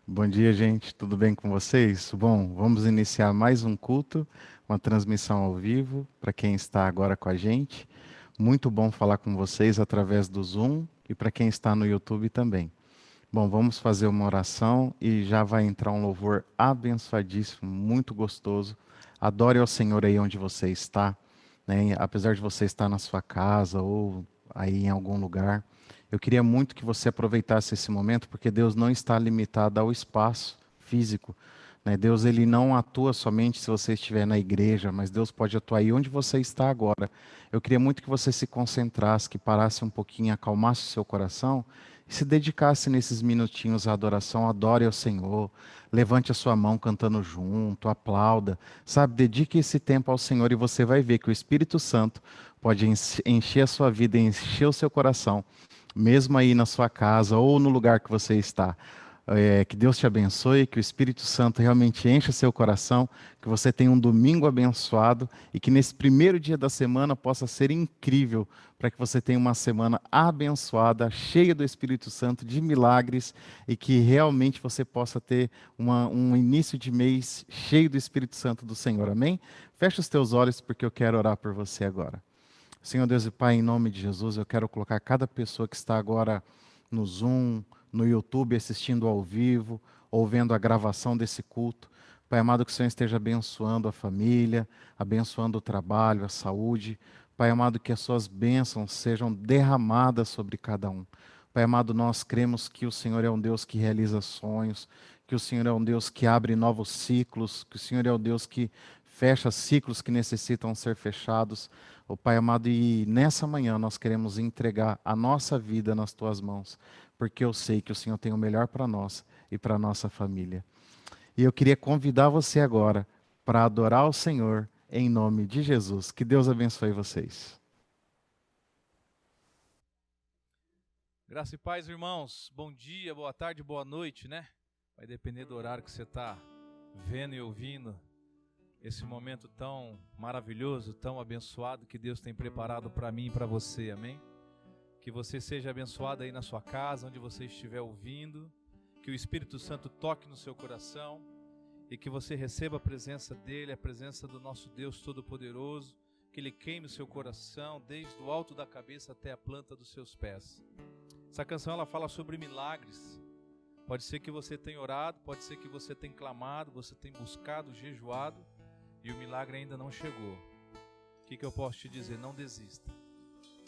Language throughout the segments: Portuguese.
Bom dia, gente. Tudo bem com vocês? Bom, vamos iniciar mais um culto, uma transmissão ao vivo para quem está agora com a gente. Muito bom falar com vocês através do Zoom e para quem está no YouTube também. Bom, vamos fazer uma oração e já vai entrar um louvor abençoadíssimo, muito gostoso. Adore ao Senhor aí onde você está, né? Apesar de você estar na sua casa ou aí em algum lugar. Eu queria muito que você aproveitasse esse momento, porque Deus não está limitado ao espaço físico, né? Deus ele não atua somente se você estiver na igreja, mas Deus pode atuar aí onde você está agora. Eu queria muito que você se concentrasse, que parasse um pouquinho, acalmasse o seu coração e se dedicasse nesses minutinhos à adoração. Adore ao Senhor, levante a sua mão cantando junto, aplauda, sabe? Dedique esse tempo ao Senhor e você vai ver que o Espírito Santo pode encher a sua vida, encher o seu coração mesmo aí na sua casa ou no lugar que você está. Que Deus te abençoe, que o Espírito Santo realmente encha seu coração, que você tenha um domingo abençoado e que nesse primeiro dia da semana possa ser incrível, para que você tenha uma semana abençoada, cheia do Espírito Santo, de milagres e que realmente você possa ter um início de mês cheio do Espírito Santo do Senhor. Amém? Feche os teus olhos porque eu quero orar por você agora. Senhor Deus e Pai, em nome de Jesus, eu quero colocar cada pessoa que está agora no Zoom, no YouTube, assistindo ao vivo, ou vendo a gravação desse culto. Pai amado, que o Senhor esteja abençoando a família, abençoando o trabalho, a saúde. Pai amado, que as suas bênçãos sejam derramadas sobre cada um. Pai amado, nós cremos que o Senhor é um Deus que realiza sonhos, que o Senhor é um Deus que abre novos ciclos, que o Senhor é um Deus que fecha ciclos que necessitam ser fechados. Ó Pai amado, e nessa manhã nós queremos entregar a nossa vida nas tuas mãos, porque eu sei que o Senhor tem o melhor para nós e para a nossa família. E eu queria convidar você agora para adorar o Senhor em nome de Jesus. Que Deus abençoe vocês. Graça e paz, irmãos. Bom dia, boa tarde, boa noite, né? Vai depender do horário que você está vendo e ouvindo esse momento tão maravilhoso, tão abençoado que Deus tem preparado para mim e para você, amém? Que você seja abençoado aí na sua casa, onde você estiver ouvindo, que o Espírito Santo toque no seu coração e que você receba a presença dEle, a presença do nosso Deus Todo-Poderoso, que Ele queime o seu coração desde o alto da cabeça até a planta dos seus pés. Essa canção ela fala sobre milagres. Pode ser que você tenha orado, pode ser que você tenha clamado, você tenha buscado, jejuado, e o milagre ainda não chegou. O que eu posso te dizer? Não desista.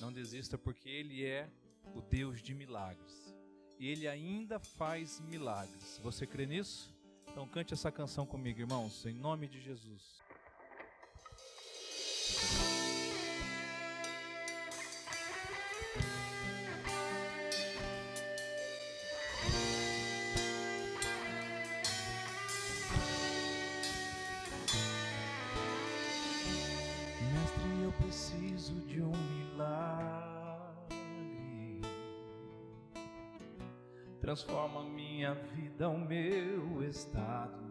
Não desista, porque Ele é o Deus de milagres. E Ele ainda faz milagres. Você crê nisso? Então cante essa canção comigo, irmãos, em nome de Jesus. Mestre, eu preciso de um milagre. Transforma minha vida, o meu estado.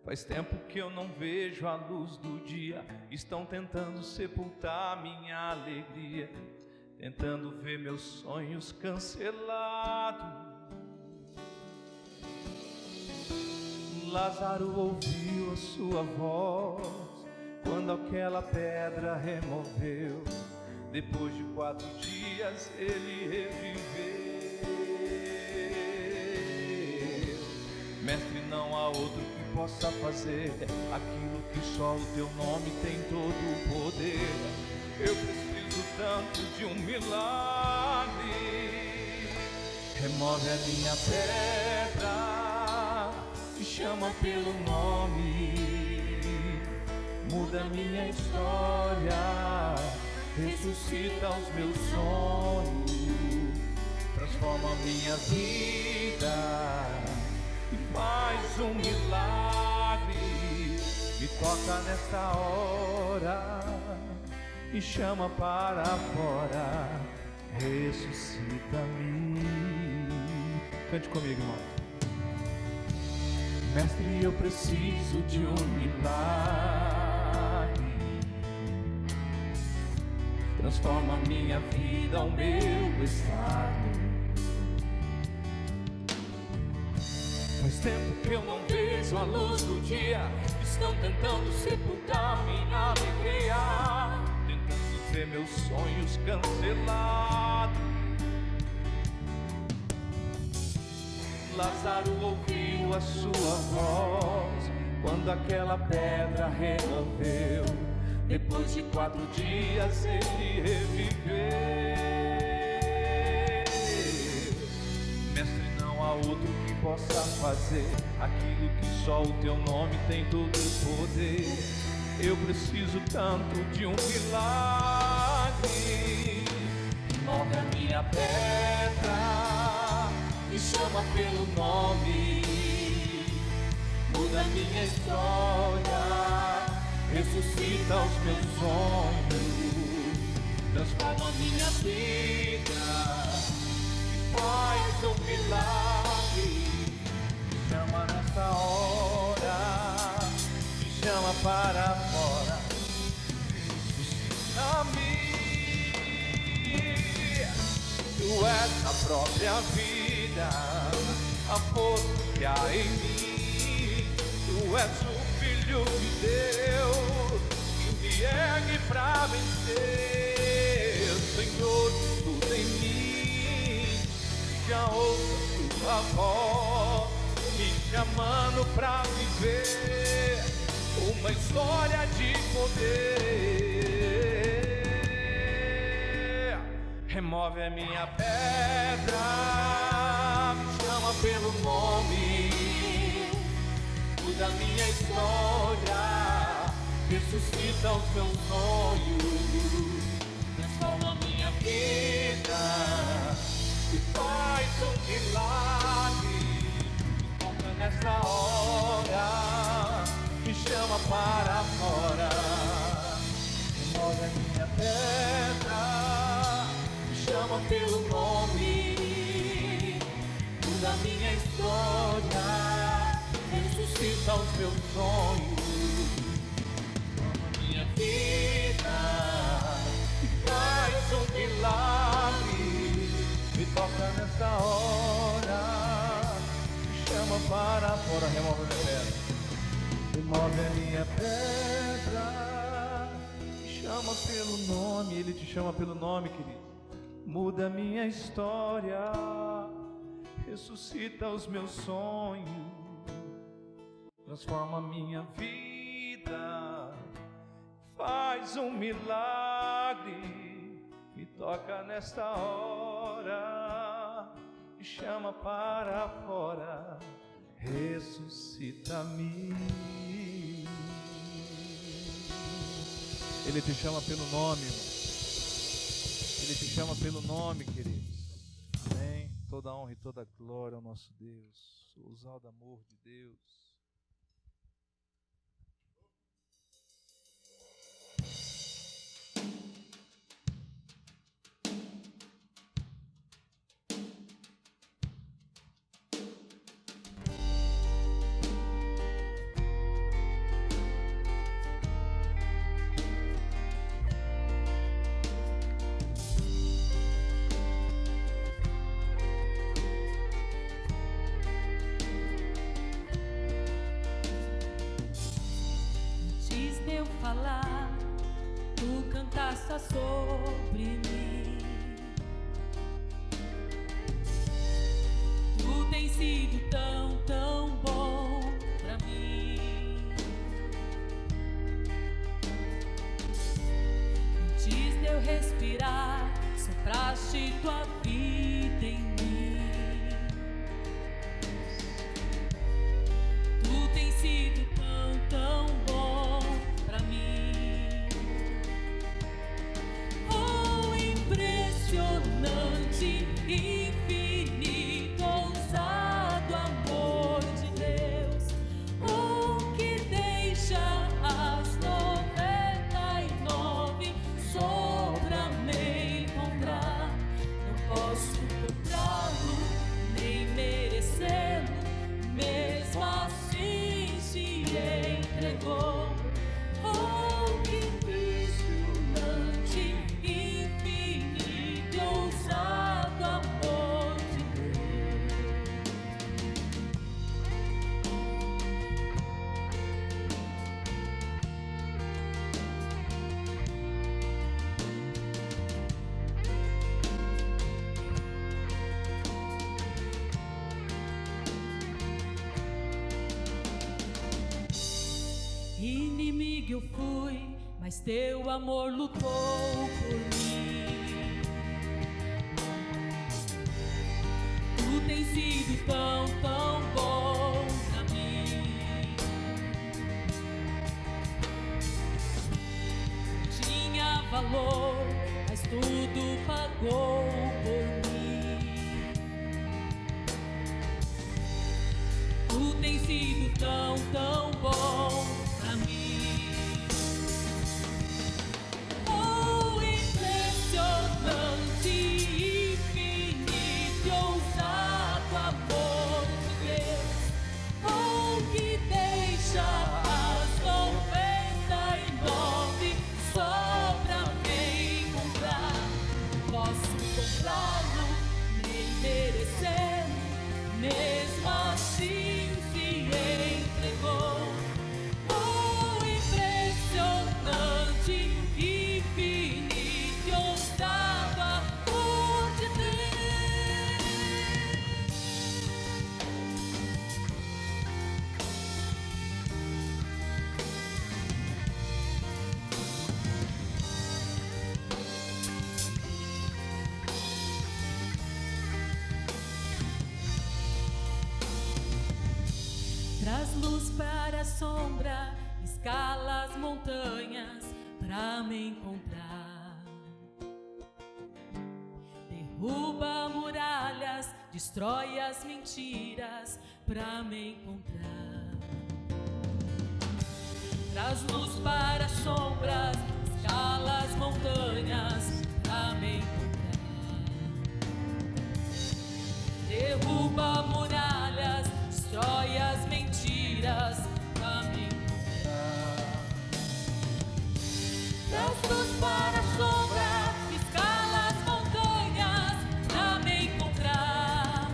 Faz tempo que eu não vejo a luz do dia. Estão tentando sepultar minha alegria, tentando ver meus sonhos cancelados. Lázaro ouviu a sua voz quando aquela pedra removeu. Depois de 4 dias ele reviveu. Mestre, não há outro que possa fazer aquilo que só o teu nome tem todo o poder. Eu preciso tanto de um milagre. Remove a minha pedra, me chama pelo nome, muda minha história, ressuscita os meus sonhos, transforma minha vida e faz um milagre. Me toca nesta hora, me chama para fora, ressuscita-me. Cante comigo, irmão. Mestre, eu preciso de um milagre. Transforma minha vida, o meu estado. tempo que eu não vejo a luz do dia, estão tentando sepultar minha alegria, tentando ter meus sonhos cancelados. Lázaro ouviu a sua voz quando aquela pedra removeu. Depois de 4 dias ele reviveu. Mestre, não há outro que possa fazer aquilo que só o teu nome tem todo o poder. Eu preciso tanto de um milagre. Move a minha pedra, me chama pelo nome, muda a minha história, ressuscita os meus sonhos, transforma a minha vida e faz um milagre. Me chama nessa hora, me chama para fora, ressuscita-me. Tu és a própria vida, a força que há em mim. Tu és o Filho de Deus que me ergue pra vencer. Senhor, tudo em mim, já ouço tua voz me chamando pra viver uma história de poder. Remove a minha pedra, me chama pelo nome, muda a minha história, ressuscita os meus sonhos, transforma a minha vida e faz um milagre. Me toca nessa hora, me chama para fora. Remove a minha pedra, me chama pelo nome, muda a minha história, ressuscita os meus sonhos, transforma a minha vida e faz um milagre. Me toca nessa hora, me chama para fora. Remove a minha pedra, remove a minha pedra, me chama pelo nome. Ele te chama pelo nome, querido. Muda a minha história, ressuscita os meus sonhos, transforma a minha vida, faz um milagre. Me toca nesta hora, me chama para fora, ressuscita-me. Ele te chama pelo nome, irmão. Ele te chama pelo nome, queridos. Amém. Toda honra e toda glória ao nosso Deus. O ousado amor de Deus. Tu cantaste sobre mim. Tu tens sido tão, tão bom pra mim. Antes de eu respirar, sopraste tua vida em mim. Tu tens sido tão, tão bom pra mim. Impressionante, infinito, ousado amor de Deus, o que deixa as 99 só pra me encontrar. Não mas teu amor lutou por mim. Tu tens sido tão, tão bom pra mim. Tinha valor, mas tudo pagou por mim. Tu tens sido tão, tão bom pra mim. Oh, impressionante, infinito, ousado amor de Deus. Oh, que deixa as 99 só pra me encontrar. Posso comprá-lo, nem merecê-lo, mesmo assim se entregou. Oh, impressionante, infinito, ousado amor de Deus. Traz luz para a sombra, escala as montanhas pra me encontrar. Derruba muralhas, destrói as mentiras pra me encontrar. Traz luz para as sombras, escala as montanhas pra me encontrar. Derruba muralhas, destrói as mentiras pra me encontrar. Traz luz para a sombra, escala as montanhas pra me encontrar.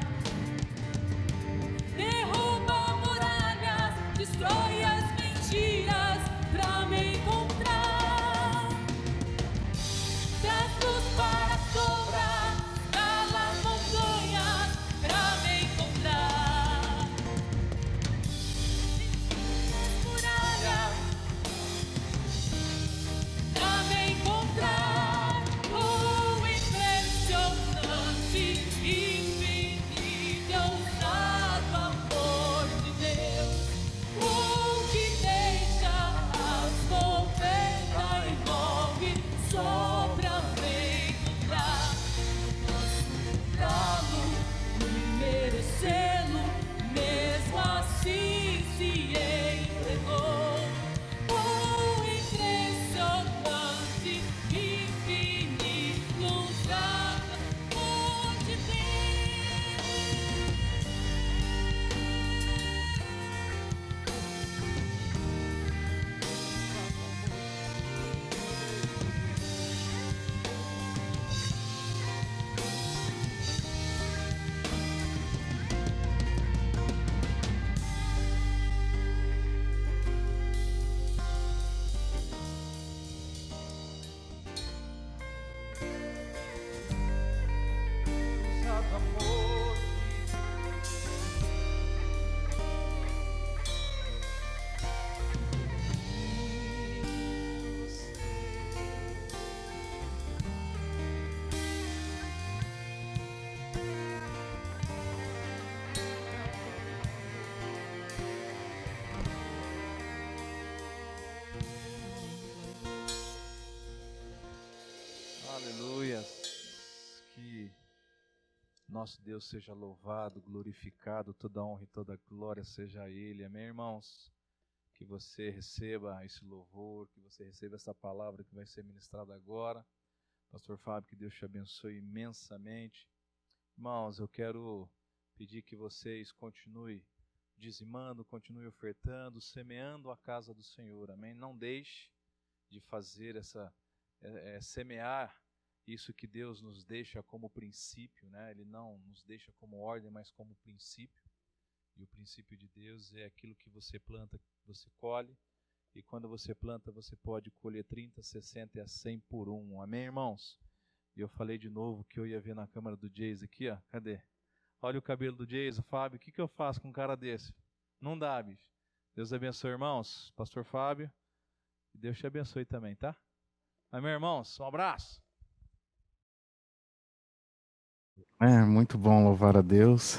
Derruba muralhas, destrói as mentiras pra me encontrar. Traz luz para a sombra, escala as montanhas pra me encontrar. Muralhas pra me encontrar. Oh, impressionante, infinito, ousado amor de Deus. Oh, que deixa as 99 só pra me encontrar. Posso comprá-lo, nem merecê-lo, mesmo assim se entregou. Oh, impressionante, infinito, ousado amor de Ousado amor. Aleluias. Que nosso Deus seja louvado, glorificado, toda honra e toda glória seja a Ele. Amém, irmãos? Que você receba esse louvor, que você receba essa palavra que vai ser ministrada agora. Pastor Fábio, que Deus te abençoe imensamente. Irmãos, eu quero pedir que vocês continuem dizimando, continuem ofertando, semeando a casa do Senhor. Amém? Não deixe de fazer semear isso que Deus nos deixa como princípio, né? Ele não nos deixa como ordem, mas como princípio. E o princípio de Deus é aquilo que você planta, você colhe. E quando você planta, você pode colher 30, 60 e a 100 por um. Amém, irmãos? E eu falei de novo que eu ia ver na câmera do Jason aqui, ó. Cadê? Olha o cabelo do Jason, Fábio. O que eu faço com um cara desse? Não dá, bicho. Deus abençoe, irmãos. Pastor Fábio. Deus te abençoe também, tá? Amém, irmãos? Um abraço. Muito bom louvar a Deus.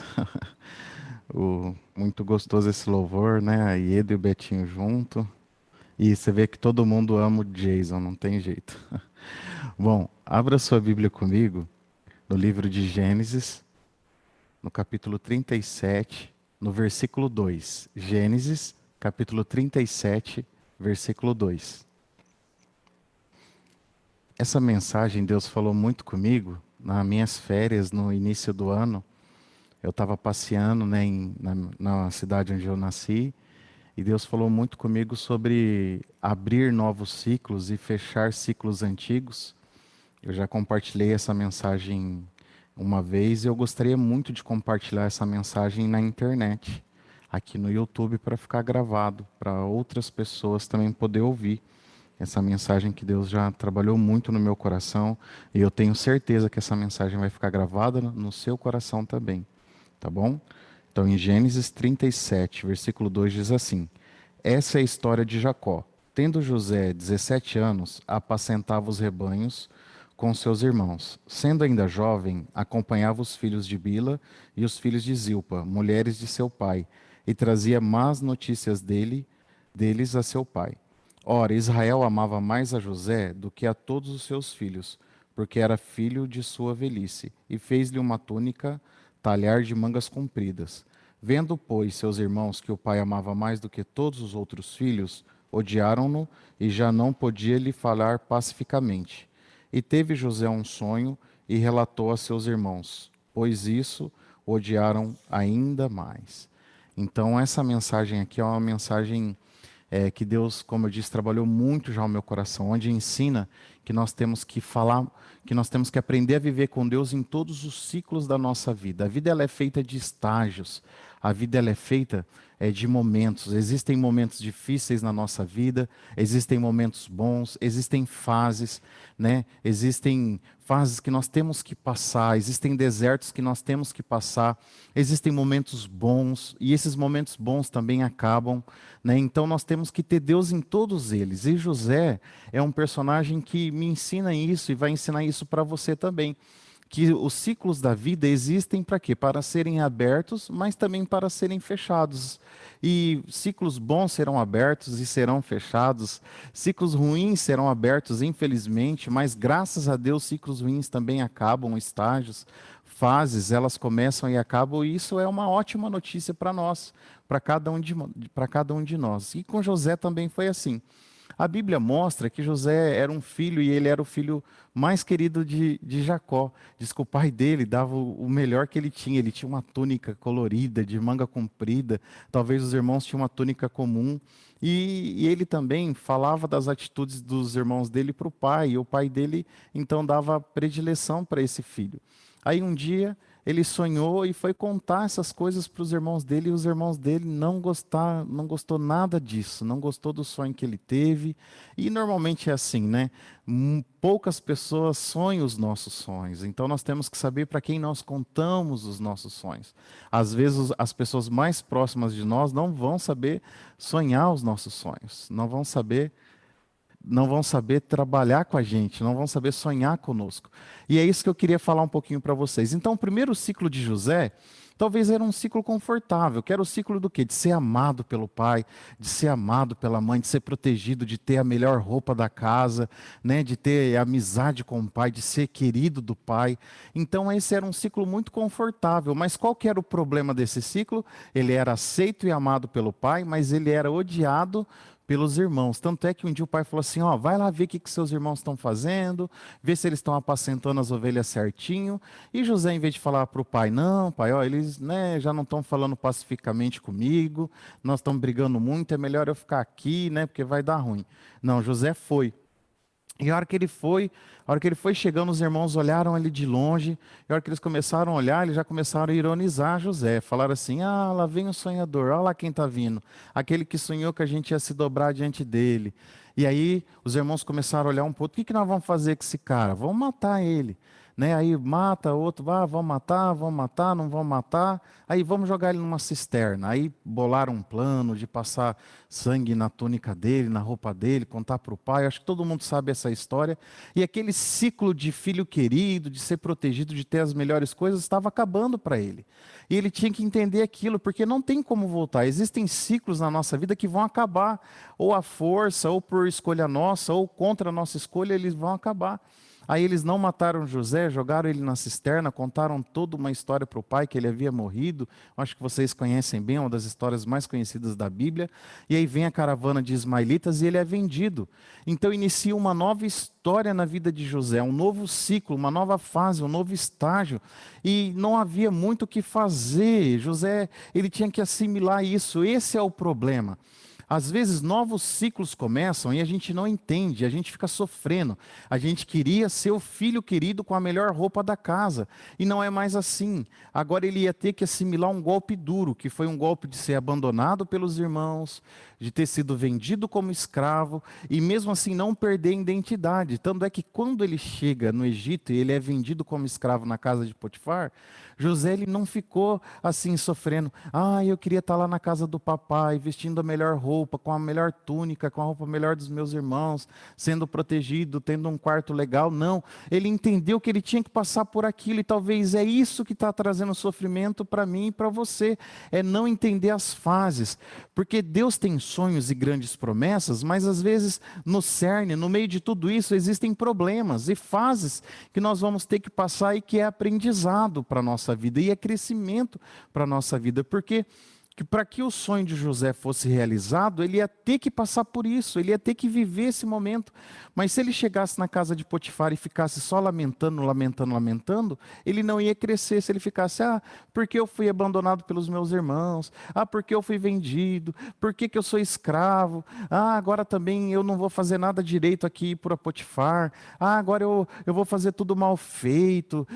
Muito gostoso esse louvor, né? A Ieda e o Betinho junto. E você vê que todo mundo ama o Jason, não tem jeito. Bom, abra sua Bíblia comigo no livro de Gênesis, no capítulo 37, no versículo 2. Gênesis, capítulo 37, versículo 2. Essa mensagem Deus falou muito comigo nas minhas férias no início do ano. Eu estava passeando, né, na cidade onde eu nasci, e Deus falou muito comigo sobre abrir novos ciclos e fechar ciclos antigos. Eu já compartilhei essa mensagem uma vez e eu gostaria muito de compartilhar essa mensagem na internet, aqui no YouTube, para ficar gravado, para outras pessoas também poder ouvir essa mensagem que Deus já trabalhou muito no meu coração, e eu tenho certeza que essa mensagem vai ficar gravada no seu coração também, tá bom? Então, em Gênesis 37, versículo 2 diz assim: essa é a história de Jacó. Tendo José 17 anos, apacentava os rebanhos com seus irmãos. Sendo ainda jovem, acompanhava os filhos de Bila e os filhos de Zilpa, mulheres de seu pai, e trazia más notícias deles a seu pai. Ora, Israel amava mais a José do que a todos os seus filhos, porque era filho de sua velhice, e fez-lhe uma túnica, talhar de mangas compridas. Vendo, pois, seus irmãos que o pai amava mais do que todos os outros filhos, odiaram-no e já não podia lhe falar pacificamente. E teve José um sonho e relatou a seus irmãos, pois isso o odiaram ainda mais. Então, essa mensagem aqui é uma mensagem que Deus, como eu disse, trabalhou muito já o meu coração, onde ensina que nós temos que falar, que nós temos que aprender a viver com Deus em todos os ciclos da nossa vida. A vida ela é feita de estágios, a vida ela é feita de momentos. Existem momentos difíceis na nossa vida, existem momentos bons, existem fases, né? Existem fases que nós temos que passar, existem desertos que nós temos que passar, existem momentos bons, e esses momentos bons também acabam, né? Então nós temos que ter Deus em todos eles. E José é um personagem que me ensina isso e vai ensinar isso para você também. Que os ciclos da vida existem para quê? Para serem abertos, mas também para serem fechados. E ciclos bons serão abertos e serão fechados. Ciclos ruins serão abertos, infelizmente, mas graças a Deus ciclos ruins também acabam, estágios, fases, elas começam e acabam, e isso é uma ótima notícia para nós, para cada um de nós. E com José também foi assim. A Bíblia mostra que José era um filho e ele era o filho mais querido de Jacó. Diz que o pai dele dava o melhor que ele tinha. Ele tinha uma túnica colorida, de manga comprida. Talvez os irmãos tinham uma túnica comum. E ele também falava das atitudes dos irmãos dele para o pai. E o pai dele, então, dava predileção para esse filho. Aí um dia ele sonhou e foi contar essas coisas para os irmãos dele, e os irmãos dele não gostou nada disso, não gostou do sonho que ele teve. E normalmente é assim, né? Poucas pessoas sonham os nossos sonhos, então nós temos que saber para quem nós contamos os nossos sonhos. Às vezes as pessoas mais próximas de nós não vão saber sonhar os nossos sonhos, não vão saber trabalhar com a gente, não vão saber sonhar conosco. E é isso que eu queria falar um pouquinho para vocês. Então, o primeiro ciclo de José, talvez era um ciclo confortável, que era o ciclo do quê? De ser amado pelo pai, de ser amado pela mãe, de ser protegido, de ter a melhor roupa da casa, né? De ter amizade com o pai, de ser querido do pai. Então, esse era um ciclo muito confortável. Mas qual que era o problema desse ciclo? Ele era aceito e amado pelo pai, mas ele era odiado pelos irmãos. Tanto é que um dia o pai falou assim, ó, vai lá ver o que seus irmãos estão fazendo, ver se eles estão apacentando as ovelhas certinho. E José, em vez de falar para o pai, não, pai, ó, eles, né, já não estão falando pacificamente comigo, nós estamos brigando muito, é melhor eu ficar aqui, né, porque vai dar ruim. Não, José foi. E a hora que ele foi chegando, os irmãos olharam ele de longe, e a hora que eles começaram a olhar, eles já começaram a ironizar José. Falaram assim, lá vem o sonhador, olha lá quem está vindo, aquele que sonhou que a gente ia se dobrar diante dele. E aí os irmãos começaram a olhar um pouco, o que nós vamos fazer com esse cara? Vamos matar ele. Né? Aí mata, outro, vamos matar, não vamos matar. Aí vamos jogar ele numa cisterna. Aí bolaram um plano de passar sangue na túnica dele, na roupa dele, contar para o pai. Acho que todo mundo sabe essa história. E aquele ciclo de filho querido, de ser protegido, de ter as melhores coisas, estava acabando para ele. E ele tinha que entender aquilo, porque não tem como voltar. Existem ciclos na nossa vida que vão acabar. Ou à força, ou por escolha nossa, ou contra a nossa escolha, eles vão acabar. Aí eles não mataram José, jogaram ele na cisterna, contaram toda uma história para o pai, que ele havia morrido. Acho que vocês conhecem bem, uma das histórias mais conhecidas da Bíblia. E aí vem a caravana de ismaelitas e ele é vendido. Então inicia uma nova história na vida de José, um novo ciclo, uma nova fase, um novo estágio. E não havia muito o que fazer. José, ele tinha que assimilar isso. Esse é o problema. Às vezes novos ciclos começam e a gente não entende, a gente fica sofrendo. A gente queria ser o filho querido com a melhor roupa da casa. E não é mais assim. Agora ele ia ter que assimilar um golpe duro, que foi um golpe de ser abandonado pelos irmãos, de ter sido vendido como escravo, e mesmo assim não perder a identidade. Tanto é que quando ele chega no Egito e ele é vendido como escravo na casa de Potifar, José ele não ficou assim sofrendo. Eu queria estar lá na casa do papai, vestindo a melhor roupa, com a melhor túnica, com a roupa melhor dos meus irmãos, sendo protegido, tendo um quarto legal. Não, ele entendeu que ele tinha que passar por aquilo, e talvez é isso que está trazendo sofrimento para mim e para você. É não entender as fases, porque Deus tem sonhos e grandes promessas, mas às vezes no cerne, no meio de tudo isso, existem problemas e fases que nós vamos ter que passar e que é aprendizado para a nossa vida e é crescimento para a nossa vida, porque para que o sonho de José fosse realizado, ele ia ter que passar por isso, ele ia ter que viver esse momento. Mas se ele chegasse na casa de Potifar e ficasse só lamentando, ele não ia crescer. Se ele ficasse, porque eu fui abandonado pelos meus irmãos, porque eu fui vendido, porque que eu sou escravo, agora também eu não vou fazer nada direito aqui para Potifar, agora eu vou fazer tudo mal feito,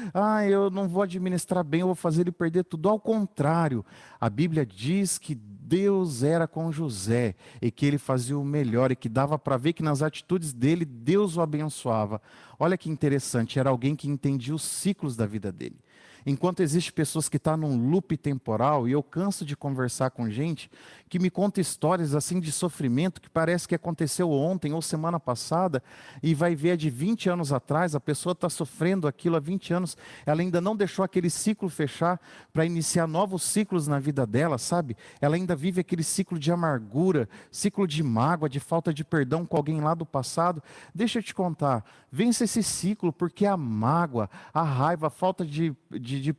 eu não vou administrar bem, eu vou fazer ele perder tudo. Ao contrário, a Bíblia diz que Deus era com José e que ele fazia o melhor e que dava para ver que nas atitudes dele Deus o abençoava. Olha que interessante, era alguém que entendia os ciclos da vida dele. Enquanto existem pessoas que estão num loop temporal, e eu canso de conversar com gente que me conta histórias assim de sofrimento que parece que aconteceu ontem ou semana passada, e vai ver de 20 anos atrás, a pessoa está sofrendo aquilo há 20 anos, ela ainda não deixou aquele ciclo fechar para iniciar novos ciclos na vida dela, sabe? Ela ainda vive aquele ciclo de amargura, ciclo de mágoa, de falta de perdão com alguém lá do passado. Deixa eu te contar, vence esse ciclo, porque a mágoa, a raiva, a falta de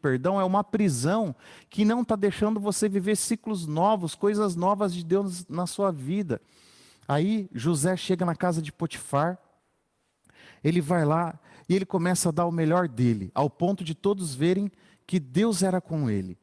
perdão é uma prisão que não está deixando você viver ciclos novos, coisas novas de Deus na sua vida. Aí José chega na casa de Potifar, ele vai lá e ele começa a dar o melhor dele, ao ponto de todos verem que Deus era com ele.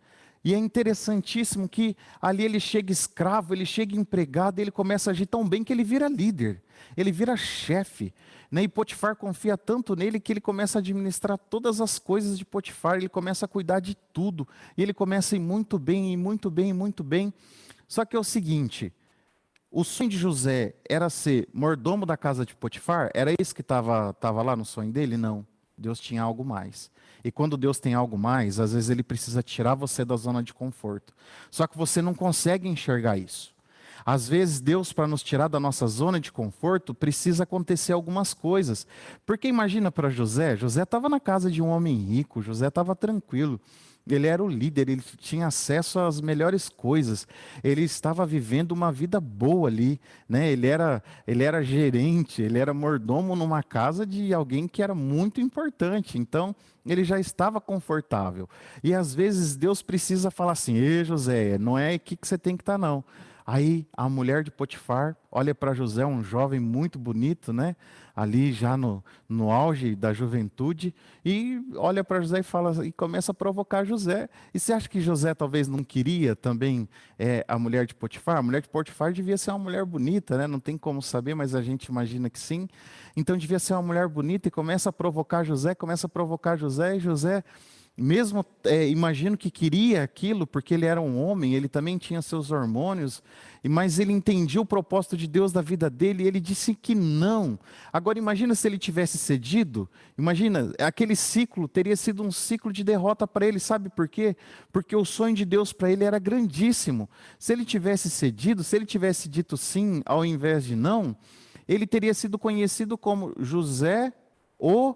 E é interessantíssimo que ali ele chega escravo, ele chega empregado, ele começa a agir tão bem que ele vira líder, ele vira chefe. E Potifar confia tanto nele que ele começa a administrar todas as coisas de Potifar, ele começa a cuidar de tudo. E ele começa a ir muito bem, muito bem, muito bem. Só que é o seguinte, o sonho de José era ser mordomo da casa de Potifar? Era isso que estava lá no sonho dele? Não, Deus tinha algo mais. E quando Deus tem algo mais, às vezes Ele precisa tirar você da zona de conforto. Só que você não consegue enxergar isso. Às vezes Deus, para nos tirar da nossa zona de conforto, precisa acontecer algumas coisas. Porque imagina para José, José estava na casa de um homem rico, José estava tranquilo. Ele era o líder, ele tinha acesso às melhores coisas, ele estava vivendo uma vida boa ali, né? Ele era gerente, ele era mordomo numa casa de alguém que era muito importante, então ele já estava confortável. E às vezes Deus precisa falar assim, José, não é aqui que você tem que estar não. Aí a mulher de Potifar olha para José, um jovem muito bonito, né? Ali já no auge da juventude, e olha para José e fala, e começa a provocar José. E você acha que José talvez não queria também a mulher de Potifar? A mulher de Potifar devia ser uma mulher bonita, né? Não tem como saber, mas a gente imagina que sim. Então devia ser uma mulher bonita, e começa a provocar José, e José Mesmo, imagino que queria aquilo, porque ele era um homem, ele também tinha seus hormônios, mas ele entendia o propósito de Deus da vida dele, e ele disse que não. Agora imagina se ele tivesse cedido, imagina, aquele ciclo teria sido um ciclo de derrota para ele, sabe por quê? Porque o sonho de Deus para ele era grandíssimo. Se ele tivesse cedido, se ele tivesse dito sim ao invés de não, ele teria sido conhecido como José, o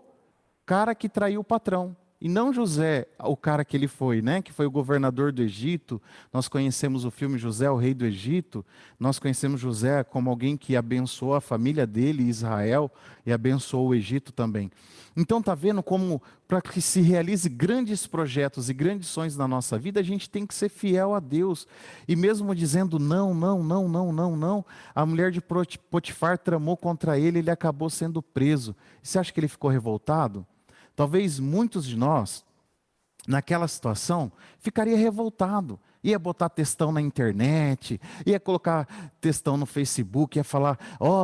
cara que traiu o patrão. E não José, o cara que ele foi, né? Que foi o governador do Egito. Nós conhecemos o filme José, o rei do Egito. Nós conhecemos José como alguém que abençoou a família dele, Israel, e abençoou o Egito também. Então tá vendo como para que se realize grandes projetos e grandes sonhos na nossa vida, a gente tem que ser fiel a Deus. E mesmo dizendo não, não, não, não, não, não, a mulher de Potifar tramou contra ele, ele acabou sendo preso. Você acha que ele ficou revoltado? Talvez muitos de nós, naquela situação, ficaria revoltado. Ia botar textão na internet, ia colocar textão no Facebook, ia falar,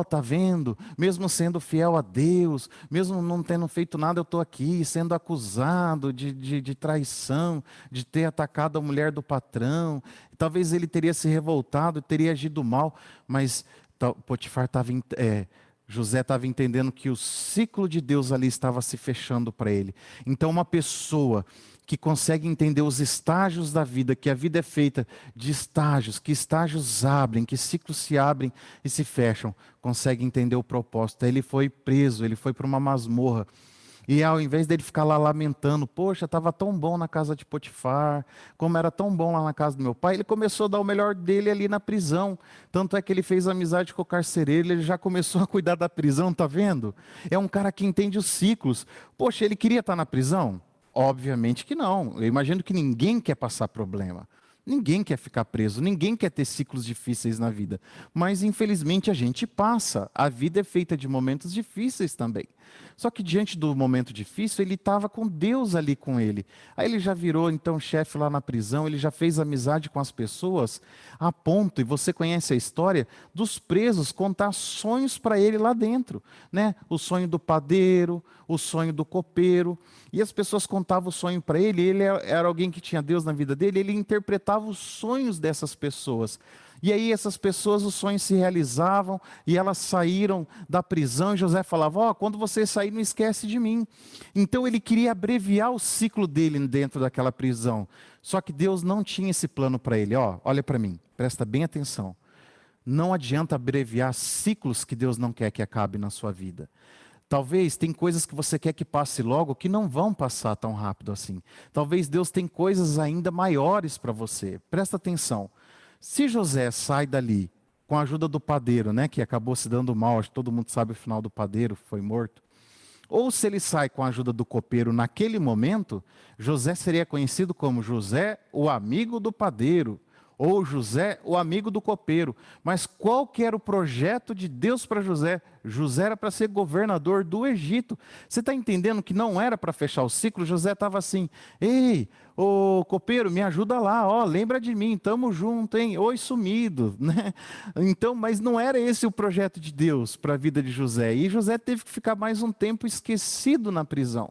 tá vendo? Mesmo sendo fiel a Deus, mesmo não tendo feito nada, eu estou aqui, sendo acusado de traição, de ter atacado a mulher do patrão. Talvez ele teria se revoltado, teria agido mal, mas Potifar estava... José estava entendendo que o ciclo de Deus ali estava se fechando para ele. Então uma pessoa que consegue entender os estágios da vida, que a vida é feita de estágios, que estágios abrem, que ciclos se abrem e se fecham, consegue entender o propósito. Aí ele foi preso, ele foi para uma masmorra. E ao invés dele ficar lá lamentando, poxa, estava tão bom na casa de Potifar, como era tão bom lá na casa do meu pai, ele começou a dar o melhor dele ali na prisão. Tanto é que ele fez amizade com o carcereiro, ele já começou a cuidar da prisão, tá vendo? É um cara que entende os ciclos. Poxa, ele queria estar na prisão? Obviamente que não. Eu imagino que ninguém quer passar problema. Ninguém quer ficar preso, ninguém quer ter ciclos difíceis na vida. Mas infelizmente a gente passa. A vida é feita de momentos difíceis também. Só que diante do momento difícil, ele estava com Deus ali com ele. Aí ele já virou então chefe lá na prisão, ele já fez amizade com as pessoas, a ponto, e você conhece a história, dos presos contar sonhos para ele lá dentro. Né? O sonho do padeiro, o sonho do copeiro. E as pessoas contavam o sonho para ele, ele era alguém que tinha Deus na vida dele, ele interpretava os sonhos dessas pessoas. E aí essas pessoas, os sonhos se realizavam, e elas saíram da prisão, e José falava, quando você sair, não esquece de mim. Então ele queria abreviar o ciclo dele dentro daquela prisão. Só que Deus não tinha esse plano para ele. Olha para mim, presta bem atenção. Não adianta abreviar ciclos que Deus não quer que acabe na sua vida. Talvez tem coisas que você quer que passe logo, que não vão passar tão rápido assim. Talvez Deus tem coisas ainda maiores para você. Presta atenção. Se José sai dali com a ajuda do padeiro, né, que acabou se dando mal, acho que todo mundo sabe o final do padeiro, foi morto. Ou se ele sai com a ajuda do copeiro naquele momento, José seria conhecido como José, o amigo do padeiro, ou José, o amigo do copeiro. Mas qual que era o projeto de Deus para José? José era para ser governador do Egito. Você está entendendo que não era para fechar o ciclo? José estava assim, ei, ô copeiro, me ajuda lá, lembra de mim, estamos juntos, hein? Oi, sumido, né? Então, mas não era esse o projeto de Deus para a vida de José. E José teve que ficar mais um tempo esquecido na prisão.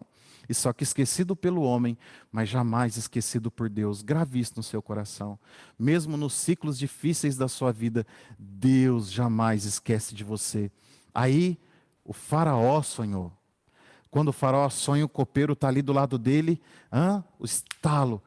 E só que esquecido pelo homem, mas jamais esquecido por Deus. Grave isso no seu coração. Mesmo nos ciclos difíceis da sua vida, Deus jamais esquece de você. Aí, o faraó sonhou. Quando o faraó sonha, o copeiro está ali do lado dele, o estalo.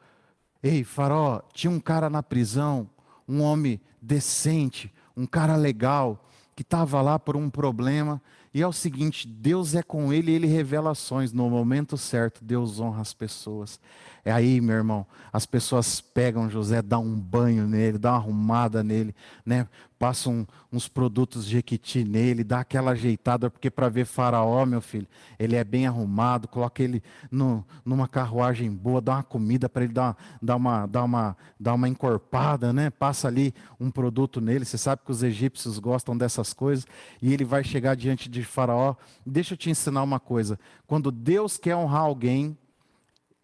Ei, faraó, tinha um cara na prisão, um homem decente, um cara legal, que estava lá por um problema. E é o seguinte, Deus é com ele e ele revela sonhos. No momento certo, Deus honra as pessoas. É aí, meu irmão, as pessoas pegam José, dão um banho nele, dão uma arrumada nele, né? Passam uns produtos de Jequiti nele, dá aquela ajeitada, porque para ver Faraó, meu filho, ele é bem arrumado, coloca ele numa carruagem boa, dá uma comida para ele dar uma encorpada, né? Passa ali um produto nele, você sabe que os egípcios gostam dessas coisas, e ele vai chegar diante de Faraó. Deixa eu te ensinar uma coisa, quando Deus quer honrar alguém,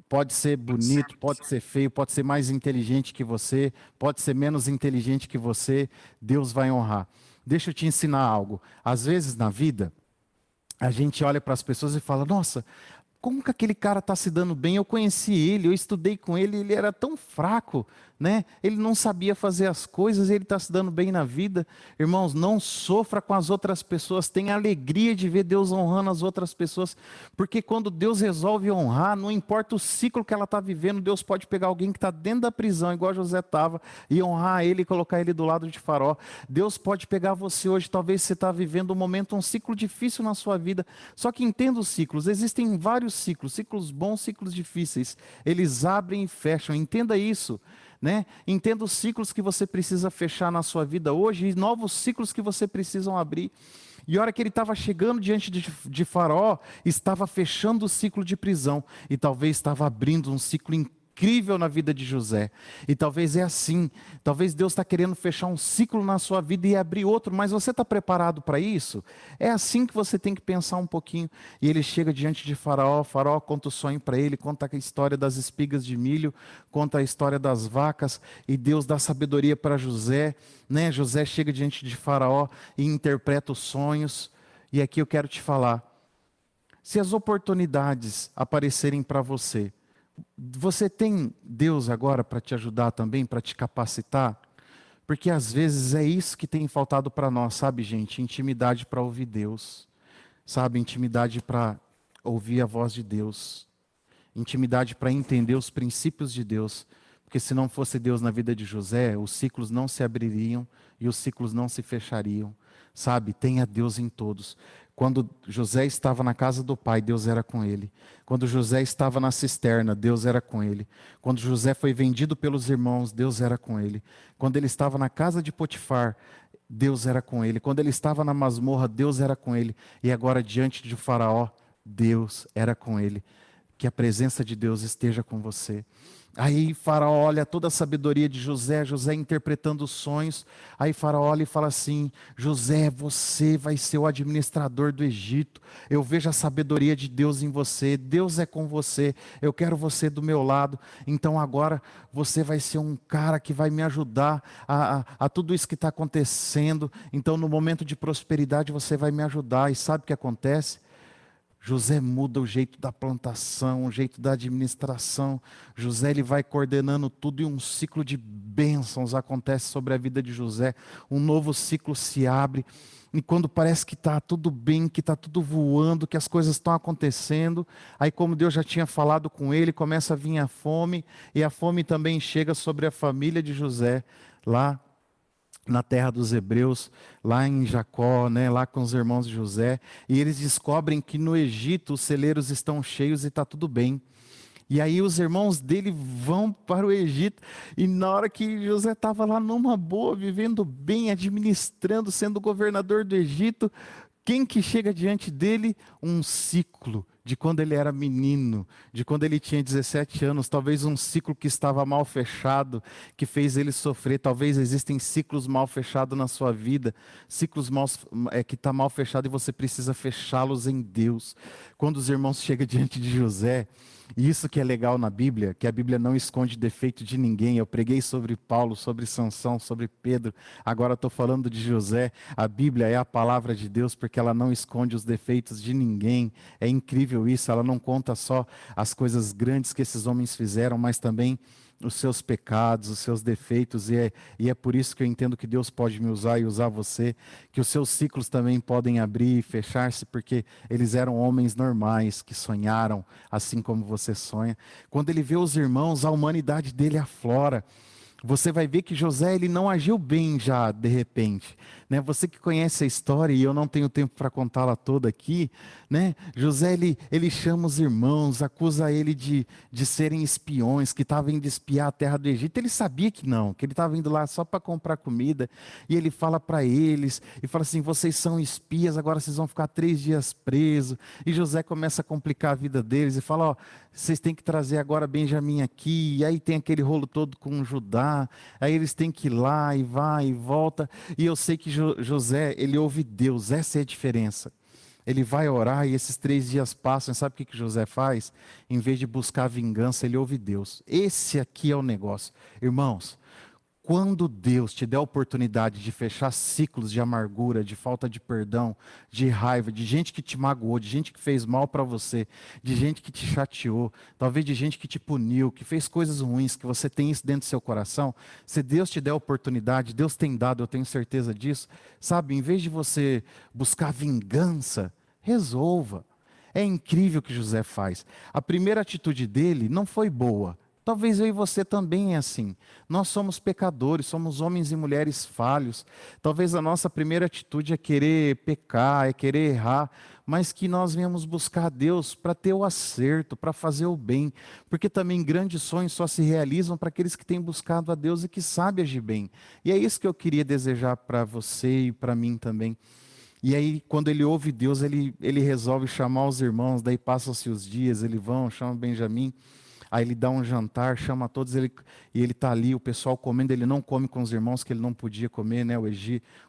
pode ser bonito, pode ser feio, pode ser mais inteligente que você, pode ser menos inteligente que você, Deus vai honrar. Deixa eu te ensinar algo. Às vezes na vida, a gente olha para as pessoas e fala, nossa, como que aquele cara está se dando bem? Eu conheci ele, eu estudei com ele, ele era tão fraco, né? Ele não sabia fazer as coisas, ele está se dando bem na vida. Irmãos, não sofra com as outras pessoas, tenha alegria de ver Deus honrando as outras pessoas, porque quando Deus resolve honrar, não importa o ciclo que ela está vivendo, Deus pode pegar alguém que está dentro da prisão, igual José estava, e honrar ele e colocar ele do lado de Faraó. Deus pode pegar você hoje, talvez você está vivendo um momento, um ciclo difícil na sua vida, só que entenda os ciclos, existem vários ciclos, ciclos bons, ciclos difíceis, eles abrem e fecham, entenda isso, né? Entenda os ciclos que você precisa fechar na sua vida hoje e novos ciclos que você precisa abrir. E a hora que ele estava chegando diante de Faraó, estava fechando o ciclo de prisão e talvez estava abrindo um ciclo incrível na vida de José. E talvez é assim, talvez Deus está querendo fechar um ciclo na sua vida e abrir outro, mas você está preparado para isso? É assim que você tem que pensar um pouquinho. E ele chega diante de Faraó, Faraó conta o sonho para ele, conta a história das espigas de milho, conta a história das vacas, e Deus dá sabedoria para José, né? José chega diante de Faraó e interpreta os sonhos. E aqui eu quero te falar, se as oportunidades aparecerem para você, você tem Deus agora para te ajudar também, para te capacitar? Porque às vezes é isso que tem faltado para nós, sabe, gente? Intimidade para ouvir Deus, sabe? Intimidade para ouvir a voz de Deus, intimidade para entender os princípios de Deus. Porque se não fosse Deus na vida de José, os ciclos não se abririam e os ciclos não se fechariam, sabe? Tenha Deus em todos. Quando José estava na casa do pai, Deus era com ele. Quando José estava na cisterna, Deus era com ele. Quando José foi vendido pelos irmãos, Deus era com ele. Quando ele estava na casa de Potifar, Deus era com ele. Quando ele estava na masmorra, Deus era com ele. E agora diante de Faraó, Deus era com ele. Que a presença de Deus esteja com você. Aí Faraó olha toda a sabedoria de José, José interpretando os sonhos. Aí Faraó olha e fala assim: José, você vai ser o administrador do Egito. Eu vejo a sabedoria de Deus em você. Deus é com você. Eu quero você do meu lado. Então agora você vai ser um cara que vai me ajudar a tudo isso que está acontecendo. Então no momento de prosperidade você vai me ajudar. E sabe o que acontece? José muda o jeito da plantação, o jeito da administração. José ele vai coordenando tudo e um ciclo de bênçãos acontece sobre a vida de José. Um novo ciclo se abre. E quando parece que está tudo bem, que está tudo voando, que as coisas estão acontecendo, aí como Deus já tinha falado com ele, começa a vir a fome. E a fome também chega sobre a família de José, lá na terra dos hebreus, lá em Jacó, né, lá com os irmãos de José, e eles descobrem que no Egito os celeiros estão cheios e está tudo bem. E aí os irmãos dele vão para o Egito, e na hora que José estava lá numa boa, vivendo bem, administrando, sendo governador do Egito, quem que chega diante dele? Um ciclo de quando ele era menino, de quando ele tinha 17 anos, talvez um ciclo que estava mal fechado, que fez ele sofrer. Talvez existem ciclos mal fechados na sua vida, ciclos que está mal fechado e você precisa fechá-los em Deus. Quando os irmãos chegam diante de José, e isso que é legal na Bíblia, que a Bíblia não esconde defeito de ninguém. Eu preguei sobre Paulo, sobre Sansão, sobre Pedro, agora estou falando de José. A Bíblia é a palavra de Deus porque ela não esconde os defeitos de ninguém. É incrível isso, ela não conta só as coisas grandes que esses homens fizeram, mas também os seus pecados, os seus defeitos, e é por isso que eu entendo que Deus pode me usar e usar você, que os seus ciclos também podem abrir e fechar-se, porque eles eram homens normais, que sonharam assim como você sonha. Quando ele vê os irmãos, a humanidade dele aflora. Você vai ver que José ele não agiu bem já de repente, né? Você que conhece a história, e eu não tenho tempo para contá-la toda aqui, né? José ele chama os irmãos, acusa ele de serem espiões, que estavam indo espiar a terra do Egito. Ele sabia que não, que ele estava indo lá só para comprar comida, e ele fala para eles, e fala assim: vocês são espias, agora vocês vão ficar 3 dias presos. E José começa a complicar a vida deles, e fala: ó, vocês têm que trazer agora Benjamim aqui, e aí tem aquele rolo todo com Judá, aí eles têm que ir lá, e vai, e volta. E eu sei que José, ele ouve Deus, essa é a diferença. Ele vai orar e esses 3 dias passam, e sabe o que José faz? Em vez de buscar vingança, ele ouve Deus. Esse aqui é o negócio. Irmãos, Quando Deus te der a oportunidade de fechar ciclos de amargura, de falta de perdão, de raiva, de gente que te magoou, de gente que fez mal para você, de gente que te chateou, talvez de gente que te puniu, que fez coisas ruins, que você tem isso dentro do seu coração, se Deus te der a oportunidade, Deus tem dado, eu tenho certeza disso, sabe, em vez de você buscar vingança, resolva. É incrível o que José faz. A primeira atitude dele não foi boa. Talvez eu e você também é assim. Nós somos pecadores, somos homens e mulheres falhos. Talvez a nossa primeira atitude é querer pecar, é querer errar, mas que nós venhamos buscar a Deus para ter o acerto, para fazer o bem. Porque também grandes sonhos só se realizam para aqueles que têm buscado a Deus e que sabem agir bem. E é isso que eu queria desejar para você e para mim também. E aí, quando ele ouve Deus, ele resolve chamar os irmãos, daí passam-se os dias, ele chama Benjamim. Aí ele dá um jantar, chama todos, e ele está ali, o pessoal comendo, ele não come com os irmãos, que ele não podia comer, né?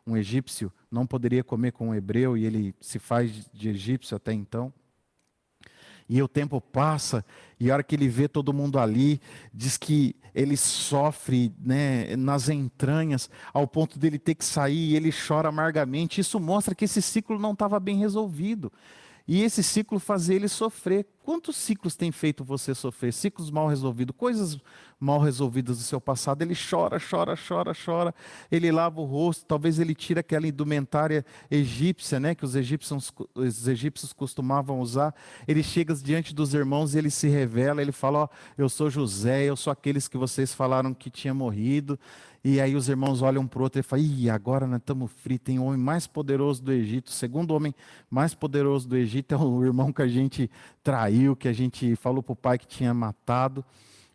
Um egípcio não poderia comer com um hebreu, e ele se faz de egípcio até então. E o tempo passa, e a hora que ele vê todo mundo ali, diz que ele sofre, né, nas entranhas, ao ponto dele ter que sair, e ele chora amargamente. Isso mostra que esse ciclo não estava bem resolvido. E esse ciclo fazia ele sofrer. Quantos ciclos tem feito você sofrer? Ciclos mal resolvidos, coisas mal resolvidas do seu passado. Ele chora, chora, chora, chora. Ele lava o rosto. Talvez ele tire aquela indumentária egípcia, né, que os egípcios costumavam usar. Ele chega diante dos irmãos e ele se revela. Ele fala: ó, eu sou José, eu sou aqueles que vocês falaram que tinha morrido. E aí os irmãos olham para o outro e falam: ih, agora nós estamos fritos, tem o homem mais poderoso do Egito. O segundo homem mais poderoso do Egito é o irmão que a gente traiu, que a gente falou para o pai que tinha matado.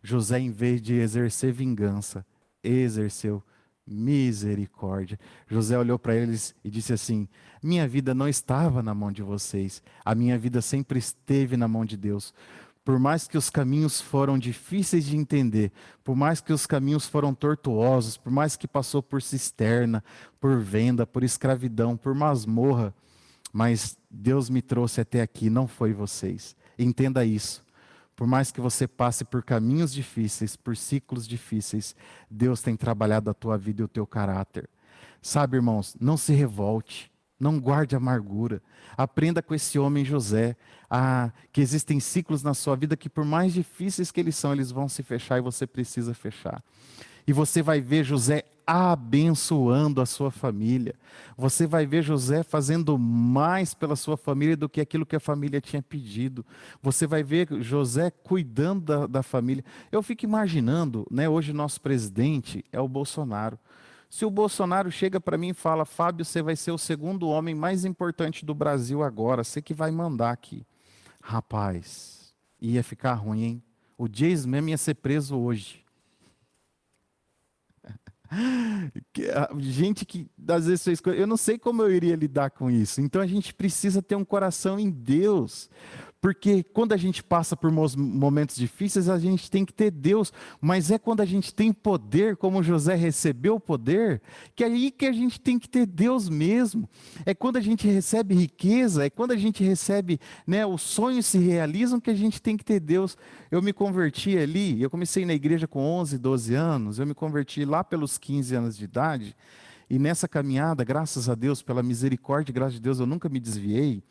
José, em vez de exercer vingança, exerceu misericórdia. José olhou para eles e disse assim: minha vida não estava na mão de vocês, a minha vida sempre esteve na mão de Deus. Por mais que os caminhos foram difíceis de entender, por mais que os caminhos foram tortuosos, por mais que passou por cisterna, por venda, por escravidão, por masmorra, mas Deus me trouxe até aqui, não foi vocês. Entenda isso. Por mais que você passe por caminhos difíceis, por ciclos difíceis, Deus tem trabalhado a tua vida e o teu caráter. Sabe, irmãos, não se revolte. Não guarde amargura. Aprenda com esse homem José, que existem ciclos na sua vida que, por mais difíceis que eles são, eles vão se fechar e você precisa fechar. E você vai ver José abençoando a sua família. Você vai ver José fazendo mais pela sua família do que aquilo que a família tinha pedido. Você vai ver José cuidando da família. Eu fico imaginando, né, hoje o nosso presidente é o Bolsonaro. Se o Bolsonaro chega para mim e fala: Fábio, você vai ser o segundo homem mais importante do Brasil agora, você que vai mandar aqui. Rapaz, ia ficar ruim, hein? O Jason mesmo ia ser preso hoje. Gente que às vezes fez coisa, eu não sei como eu iria lidar com isso. Então a gente precisa ter um coração em Deus. Porque quando a gente passa por momentos difíceis, a gente tem que ter Deus. Mas é quando a gente tem poder, como José recebeu o poder, que é aí que a gente tem que ter Deus mesmo. É quando a gente recebe riqueza, é quando a gente recebe, né, os sonhos se realizam, que a gente tem que ter Deus. Eu me converti ali, eu comecei na igreja com 11, 12 anos, eu me converti lá pelos 15 anos de idade. E nessa caminhada, graças a Deus, pela misericórdia e graça de Deus, eu nunca me desviei.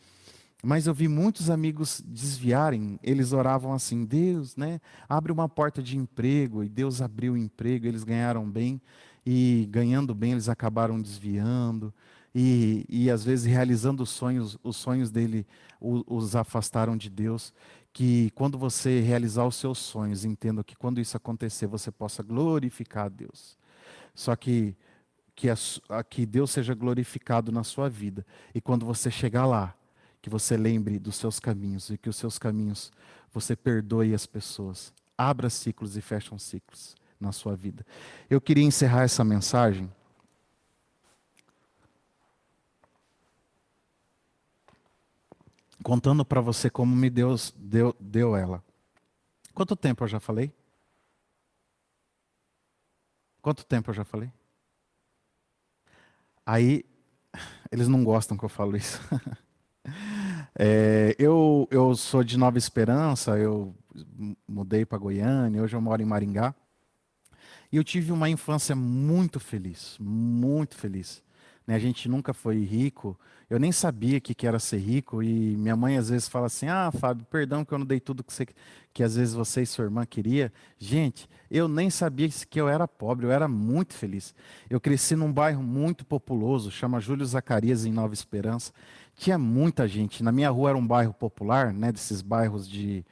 Mas eu vi muitos amigos desviarem, eles oravam assim: Deus, né, abre uma porta de emprego, e Deus abriu o emprego, eles ganharam bem, e ganhando bem eles acabaram desviando, e às vezes realizando os sonhos dele os afastaram de Deus. Que quando você realizar os seus sonhos, entenda que quando isso acontecer, você possa glorificar a Deus. Só que Deus seja glorificado na sua vida, e quando você chegar lá, que você lembre dos seus caminhos, e que os seus caminhos, você perdoe as pessoas. Abra ciclos e feche ciclos na sua vida. Eu queria encerrar essa mensagem contando para você como me Deus deu ela. Quanto tempo eu já falei? Quanto tempo eu já falei? Aí, eles não gostam que eu falo isso. Eu sou de Nova Esperança, eu mudei para Goiânia, hoje eu moro em Maringá. E eu tive uma infância muito feliz, muito feliz. Né, a gente nunca foi rico, eu nem sabia o que que era ser rico, e minha mãe às vezes fala assim, ah, Fábio, perdão que eu não dei tudo que às vezes você e sua irmã queria. Gente, eu nem sabia que eu era pobre, eu era muito feliz. Eu cresci num bairro muito populoso, chama Júlio Zacarias, em Nova Esperança. Tinha muita gente, na minha rua era um bairro popular, né, desses bairros de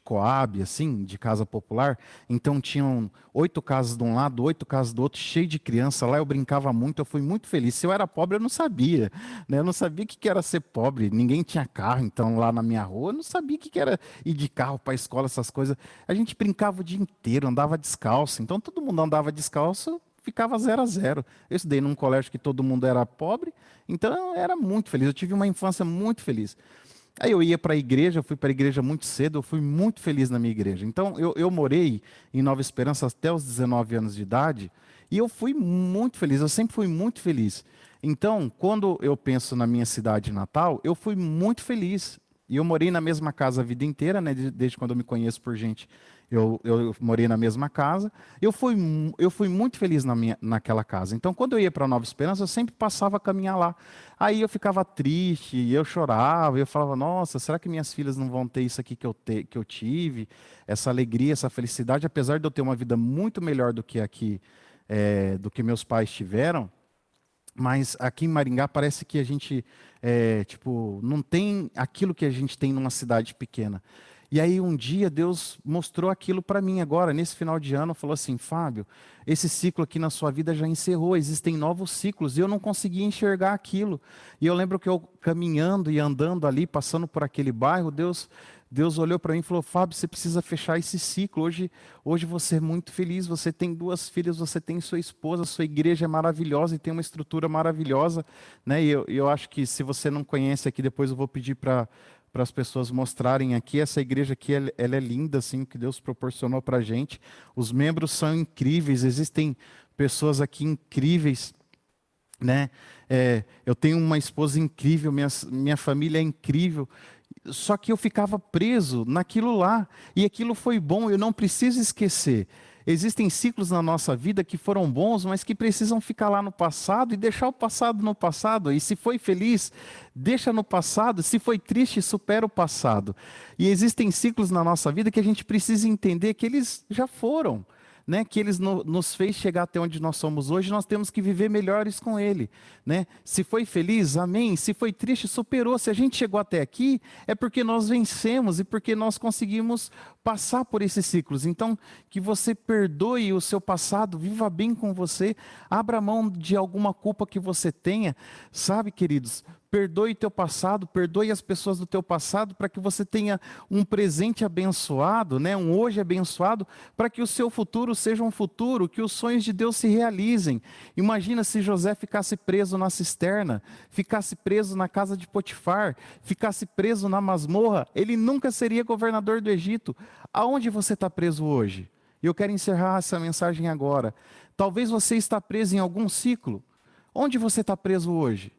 Coab, assim, de casa popular. Então tinham 8 casas de um lado, 8 casas do outro, cheio de criança. Lá eu brincava muito, eu fui muito feliz. Se eu era pobre, eu não sabia, né? Eu não sabia o que que era ser pobre. Ninguém tinha carro, então lá na minha rua, eu não sabia o que que era ir de carro para a escola, essas coisas. A gente brincava o dia inteiro, andava descalço. Então todo mundo andava descalço, ficava 0-0. Eu estudei num colégio que todo mundo era pobre, então eu era muito feliz. Eu tive uma infância muito feliz. Aí eu ia para a igreja, eu fui para a igreja muito cedo, eu fui muito feliz na minha igreja. Então eu morei em Nova Esperança até os 19 anos de idade, e eu fui muito feliz, eu sempre fui muito feliz. Então, quando eu penso na minha cidade natal, eu fui muito feliz. E eu morei na mesma casa a vida inteira, né, desde quando eu me conheço por gente. Eu morei na mesma casa. Eu fui muito feliz naquela casa. Então, quando eu ia para Nova Esperança, eu sempre passava a caminhar lá. Aí eu ficava triste, eu chorava, eu falava, nossa, será que minhas filhas não vão ter isso aqui que eu tive? Essa alegria, essa felicidade, apesar de eu ter uma vida muito melhor do que aqui, do que meus pais tiveram. Mas aqui em Maringá parece que a gente, não tem aquilo que a gente tem numa cidade pequena. E aí um dia Deus mostrou aquilo para mim agora, nesse final de ano, falou assim, Fábio, esse ciclo aqui na sua vida já encerrou, existem novos ciclos, e eu não conseguia enxergar aquilo. E eu lembro que eu caminhando e andando ali, passando por aquele bairro, Deus olhou para mim e falou, Fábio, você precisa fechar esse ciclo. Hoje você é muito feliz, você tem 2 filhas, você tem sua esposa, sua igreja é maravilhosa e tem uma estrutura maravilhosa. Né? E eu acho que se você não conhece aqui, depois eu vou pedir para as pessoas mostrarem aqui. Essa igreja aqui, ela é linda, assim, que Deus proporcionou para a gente. Os membros são incríveis, existem pessoas aqui incríveis. Né? Eu tenho uma esposa incrível, minha família é incrível. Só que eu ficava preso naquilo lá, e aquilo foi bom, eu não preciso esquecer. Existem ciclos na nossa vida que foram bons, mas que precisam ficar lá no passado e deixar o passado no passado. E se foi feliz, deixa no passado. Se foi triste, supera o passado. E existem ciclos na nossa vida que a gente precisa entender que eles já foram. Né, que eles nos fez chegar até onde nós somos hoje, nós temos que viver melhores com ele. Né? Se foi feliz, amém. Se foi triste, superou. Se a gente chegou até aqui, é porque nós vencemos e porque nós conseguimos passar por esses ciclos. Então, que você perdoe o seu passado, viva bem com você, abra mão de alguma culpa que você tenha. Sabe, queridos, perdoe teu passado, perdoe as pessoas do teu passado, para que você tenha um presente abençoado, né? Um hoje abençoado, para que o seu futuro seja um futuro, que os sonhos de Deus se realizem. Imagina se José ficasse preso na cisterna, ficasse preso na casa de Potifar, ficasse preso na masmorra, ele nunca seria governador do Egito. Aonde você está preso hoje? E eu quero encerrar essa mensagem agora. Talvez você está preso em algum ciclo. Onde você está preso hoje?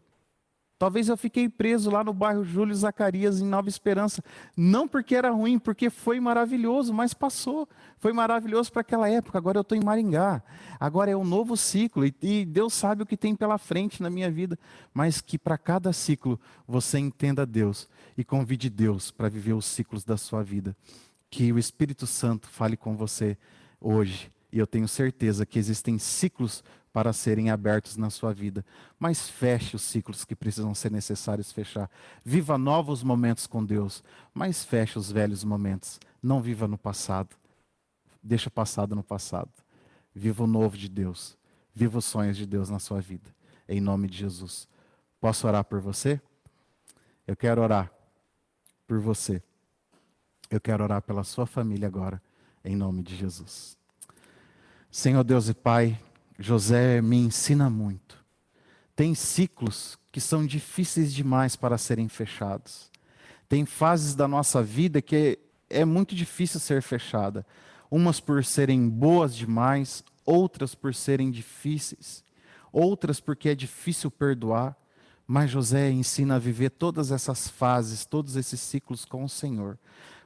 Talvez eu fiquei preso lá no bairro Júlio Zacarias, em Nova Esperança. Não porque era ruim, porque foi maravilhoso, mas passou. Foi maravilhoso para aquela época. Agora eu estou em Maringá. Agora é um novo ciclo. E Deus sabe o que tem pela frente na minha vida. Mas que para cada ciclo você entenda Deus e convide Deus para viver os ciclos da sua vida. Que o Espírito Santo fale com você hoje. E eu tenho certeza que existem ciclos para serem abertos na sua vida. Mas feche os ciclos que precisam ser necessários fechar. Viva novos momentos com Deus, mas feche os velhos momentos. Não viva no passado. Deixa o passado no passado. Viva o novo de Deus. Viva os sonhos de Deus na sua vida. Em nome de Jesus. Posso orar por você? Eu quero orar por você. Eu quero orar pela sua família agora, em nome de Jesus. Senhor Deus e Pai, José me ensina muito. Tem ciclos que são difíceis demais para serem fechados. Tem fases da nossa vida que é muito difícil ser fechada. Umas por serem boas demais, outras por serem difíceis, outras porque é difícil perdoar. Mas José ensina a viver todas essas fases, todos esses ciclos com o Senhor.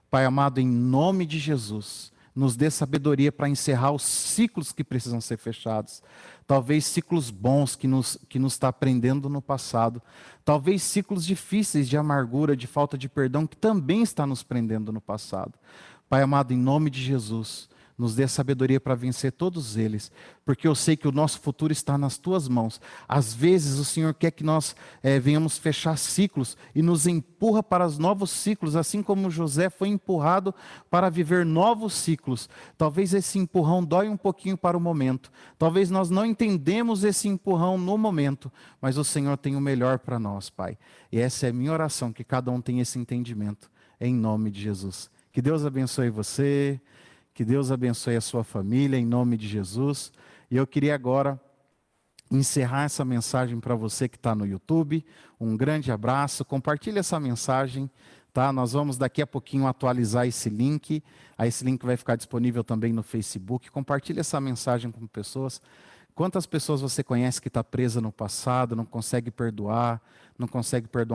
Pai amado, em nome de Jesus, nos dê sabedoria para encerrar os ciclos que precisam ser fechados. Talvez ciclos bons que nos está aprendendo no passado. Talvez ciclos difíceis de amargura, de falta de perdão, que também está nos prendendo no passado. Pai amado, em nome de Jesus, nos dê sabedoria para vencer todos eles, porque eu sei que o nosso futuro está nas tuas mãos. Às vezes o Senhor quer que nós venhamos fechar ciclos e nos empurra para os novos ciclos, assim como José foi empurrado para viver novos ciclos. Talvez esse empurrão dói um pouquinho para o momento. Talvez nós não entendemos esse empurrão no momento, mas o Senhor tem o melhor para nós, Pai. E essa é a minha oração, que cada um tenha esse entendimento, em nome de Jesus. Que Deus abençoe você. Que Deus abençoe a sua família, em nome de Jesus. E eu queria agora encerrar essa mensagem para você que está no YouTube. Um grande abraço, compartilhe essa mensagem, tá? Nós vamos daqui a pouquinho atualizar esse link. Aí esse link vai ficar disponível também no Facebook. Compartilhe essa mensagem com pessoas. Quantas pessoas você conhece que está presa no passado, não consegue perdoar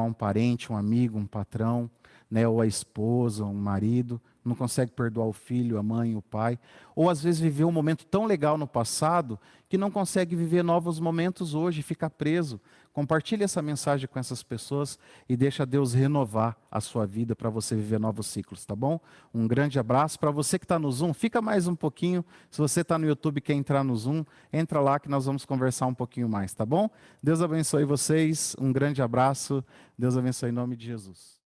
um parente, um amigo, um patrão, né? Ou a esposa, um marido, não consegue perdoar o filho, a mãe, o pai, ou às vezes viveu um momento tão legal no passado que não consegue viver novos momentos hoje e fica preso. Compartilhe essa mensagem com essas pessoas e deixa Deus renovar a sua vida para você viver novos ciclos, tá bom? Um grande abraço. Para você que está no Zoom, fica mais um pouquinho. Se você está no YouTube e quer entrar no Zoom, entra lá que nós vamos conversar um pouquinho mais, tá bom? Deus abençoe vocês, um grande abraço. Deus abençoe em nome de Jesus.